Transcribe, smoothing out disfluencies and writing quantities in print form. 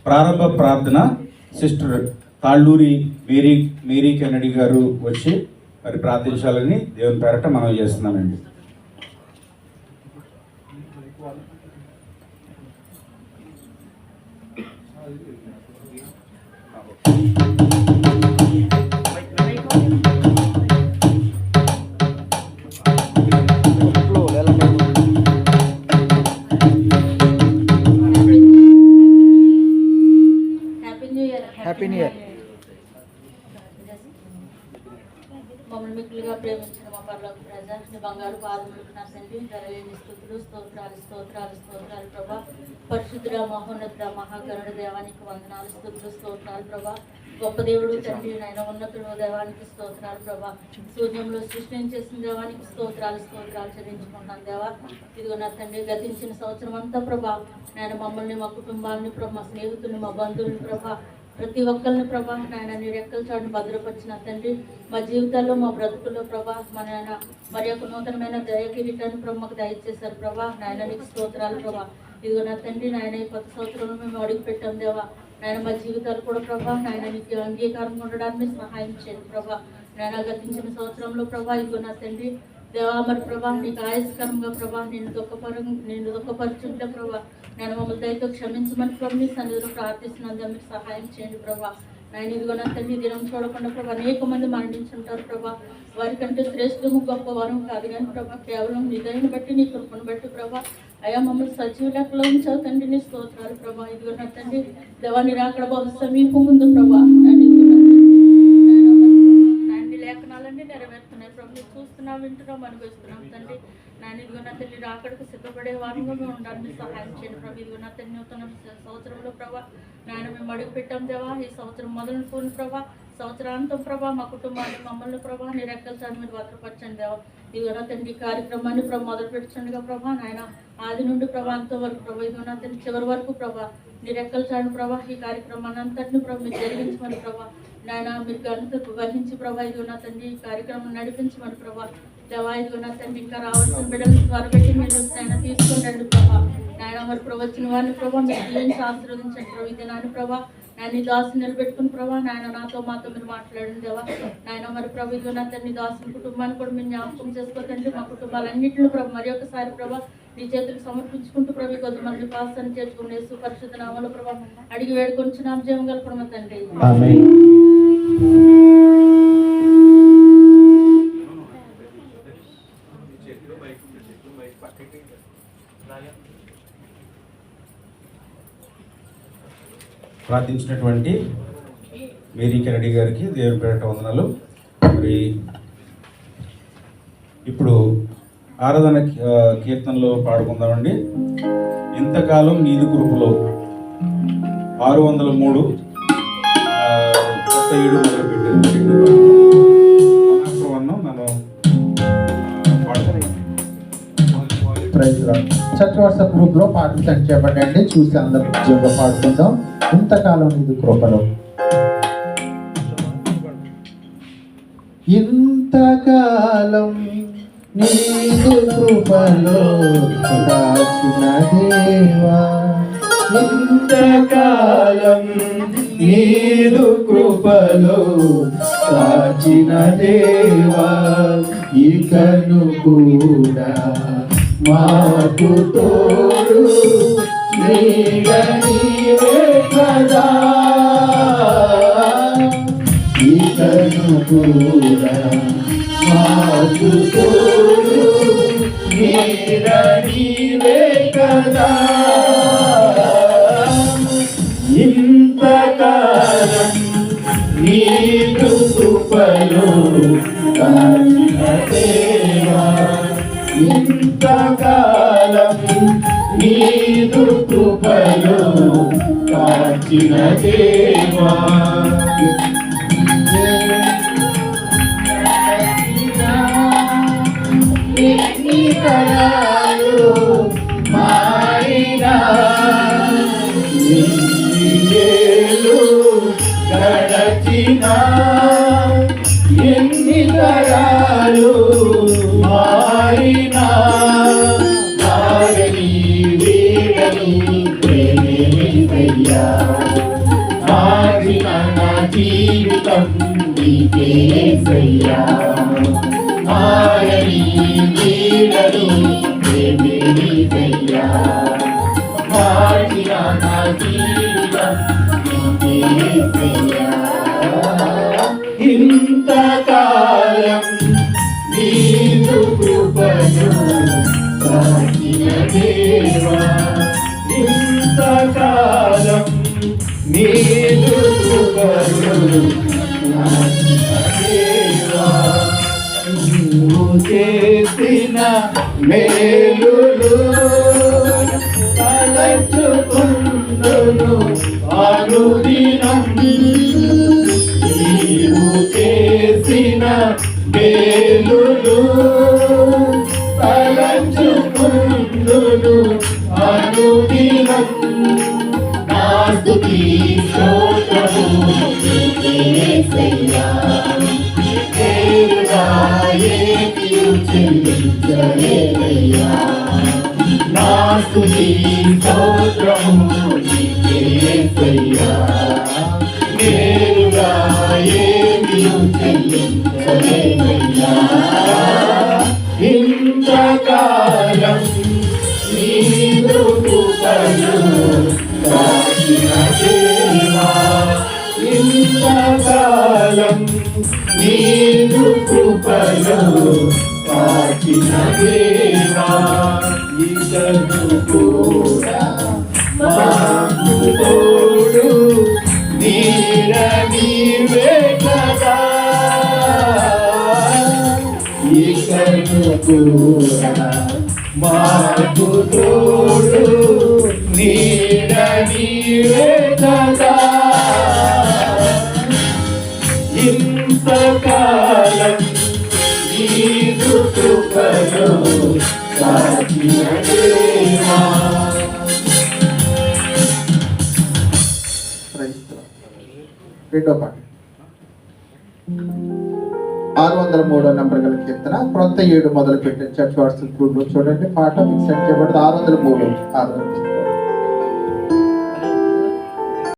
ప్రారంభ ప్రార్థన sister Talluri Mary Kennedy గారు వచ్చి మరి ప్రార్థించాలని దేవుని పేరట మనం చేస్తున్నామండి. Happy new year. మమ్మల్ని మిక్కులుగా ప్రేమించిన మా పరలోక ప్రజా నీ బంగారు పాదములకు నా తండ్రి ధరలేని స్థుతులు స్తోత్రాలు స్తోత్రాలు స్తోత్రాలు ప్రభా. పరిశుద్ధుడ మహోన్నతుడ మహాకరుణ దేవానికి వందనాలు స్థుతులు స్తోత్రాలు ప్రభా. గొప్ప దేవుడు తండ్రి నాయన ఉన్నతుడు దేవానికి స్తోత్రాలు ప్రభా. శూన్యంలో సృష్టించేసిన దేవానికి స్తోత్రాలు స్తోత్రాలు చెల్లించుకుంటాను దేవా. ఇదిగో నా తండ్రి గతించిన సంవత్సరం అంతా ప్రభా నాయన మమ్మల్ని మా కుటుంబాన్ని మా స్నేహితుల్ని మా బంధువుల్ని ప్రభా ప్రతి ఒక్కరిని ప్రభా నాయన నీ రెక్కల చాటును భద్రపరిచిన తండ్రి మా జీవితాల్లో మా బ్రతుకుల్లో ప్రభా మా నాయన మరి యొక్క నూతనమైన దయకిరీటాన్ని ప్రభు మాకు దయచేశారు ప్రభా. నాయన నీకు స్తోత్రాలు ప్రభా. ఇదిగో నా తండ్రి నాయన ఈ 10 సంవత్సరంలో మేము అడుగు పెట్టాం దేవా. నాయన మా జీవితాలు కూడా ప్రభా నాయన నీకు అంగీకారం ఉండడానికి సహాయం చేయండి ప్రభా. నాయన గతించిన సంవత్సరంలో ప్రభా ఇదిగో నా తండ్రి దేవా మరి ప్రభా నీకు ఆయాస్కరంగా ప్రభా నేను దుఃఖపరుచుంటే ప్రభా నేను మమ్మల్ని దయతో క్షమించమని ప్రభు నీ సన్నిధిలో ప్రార్థిస్తున్నాను. మీకు సహాయం చేయండి ప్రభా. నేను ఇదిగో నా తండ్రి దినం చూడకుండా ప్రభా అనేక మంది మరణించుంటారు ప్రభా. వారికంటే శ్రేష్ఠము గొప్ప వరం కాదు కానీ ప్రభా కేవలం నీ దయని బట్టి నీ కృపను బట్టి ప్రభా అయ్యా మమ్మల్ని సజీవ లెక్కలో ఉంచావు తండ్రి నీ స్తోత్రాలు ప్రభా. ఇదిగో నా తండ్రి దేవాన్ని రాకడ బహు సమీపం ఉంది ప్రభా. లేఖనాలన్నీ నెరవేరుతున్నాయి ప్రభు. చూస్తున్నాం వింటున్నాం అనుభవిస్తున్నాం తండ్రి. నాన్న ఇదిగో నా తల్లి రాకడకు సిద్ధపడే వారంగా మేము ఉండాలని సహాయం చేయండి ప్రభు. ఇదిగో నా తల్లి నూతన సంవత్సరంలో ప్రభా నాయన మేము అడుగు పెట్టాం దేవా. ఈ సంవత్సరం మొదలుకొని ప్రభా సంవత్సరాంతం ప్రభా మా కుటుంబాన్ని మమ్మల్ని ప్రభా నీ రెక్కల చాటు మీరు భద్రపరచండి దేవా. ఇదిగో నా తండ్రి ఈ కార్యక్రమాన్ని ప్రభు మొదలు పెట్టండిగా ప్రభా నాయన ఆది నుండి ప్రభా అంత వరకు ప్రభా ఇదిగో నా తండ్రి చివరి వరకు ప్రభా నీ రెక్కల చాటు ప్రభా ఈ కార్యక్రమాన్ని అంతటిని ప్రభు మీరు జరిగించమని ప్రభా నాయన మీరు ఘనతకు వహించి ప్రభా ఇదిగో నా తండ్రి ఈ కార్యక్రమం నడిపించమని ప్రభా దేవా. ఇదిగో నా తండ్రి ఇంకా రావాల్సిన బిడ్డలు త్వరపెట్టి మీరు ఆయన తీసుకుని రండి ప్రభా. నాయన మరి ప్రవచన వారిని ప్రభా మీరు జీవించి ఆశీర్వదించండి ప్రభు. ఇది నాని ప్రభా నాయన దాసుని నిలబెట్టుకుని ప్రభా నాయన మాతో మీరు మాట్లాడండి దేవా. నాయన మరి ప్రభు ఇదిగో నా తండ్రి దాసుని కుటుంబాన్ని కూడా మీరు జ్ఞాపకం చేసుకోతండి. మా కుటుంబాలన్నింటినీ ప్రభు మరి ఒకసారి ప్రభా నీ చేతులకు సమర్పించుకుంటూ ప్రభు కొద్దిమంది పాస్తాన్ని చేర్చుకునే పరిశుద్ధ నామములో ప్రభా అడిగి వేడుకొంచున్నాం జీవం గల తండ్రి. ప్రార్థించినటువంటి మేరీ కెన్నడి గారికి దేవుని పేరట వందనాలు. మరి ఇప్పుడు ఆరాధన కీర్తనలో పాడుకుందామండి. ఇంతకాలం నీదు కృపలో 603 కొత్త 7 మొదలుపెట్టారు. చర్చ్ వాట్సాప్ గ్రూప్ లో పాటలు సెండ్ చేయబడండి. చూసి అందరూ ఉద్యోగంగా పాడుకుందాం. ఇంతకాలం నీదు కృపలో. ఇంతకాలం నీదు కృపలో దాచిన దేవా. ఇంతకాలం నీదు కృపలో దాచిన దేవా. ఇకను కూడా మాకు తోడు నీడ నీవే కదా. ఇకను కూడా మాకు తోడు నీడ నీవే కదా. ఇంతకాలం నీదు కృపలో దాచిన దేవా. ఇంతకాలం నీదు కృపలో కాచిన దేవా. ఎన్ని తరాలు మారినా ఎన్నియేళ్ళు గడచినా ఎన్ని తరాలు మారినా మారని వీడని ప్రేమయ్యా. జీవితం నీకేసయ్యా మారని నీడని ప్రేమే నీదయ్యా మార్చిన నా జీవితం నీకేసయ్యా ఇంతకాలం నీదు కృపను కాచిన దేవా ఇంతకాలం నీదు కృపను కాచిన దేవా నువ్వు చేసిన మేలులు తలచుకుందును అనుదినం నీవు చేసిన మేలులు తలచుకుందును అనుదినం నా స్తుతి స్తోత్రము నీకేసయ్యా నేరుగా ఏమీయు చెల్లించలేనయ్యా నా స్తుతి స్తోత్రము నీకేసయ్యా నేరుగా ఏమీయు చెల్లించలేనయ్యా ఇంతకాలం నీదు కృపను కాచిన దేవా ఇంతకాలం నీదు కృపను కాచిన దేవా ఇతను కూడా మాకు తోడు నీడ నీవే కదా ఇతను కూడా మాకు తోడు నీడ నీవే కదా ఇంతకాలం నీదు కృపను కాచిన దేవా రెండో పాట 603 నంబర్ గల కీర్తన క్రొత్త 7 మొదలు పెట్టిన చర్చ్ వాట్సాప్ గ్రూప్ లో చూడండి. పాట మీకు సెట్ చేయబడింది 603.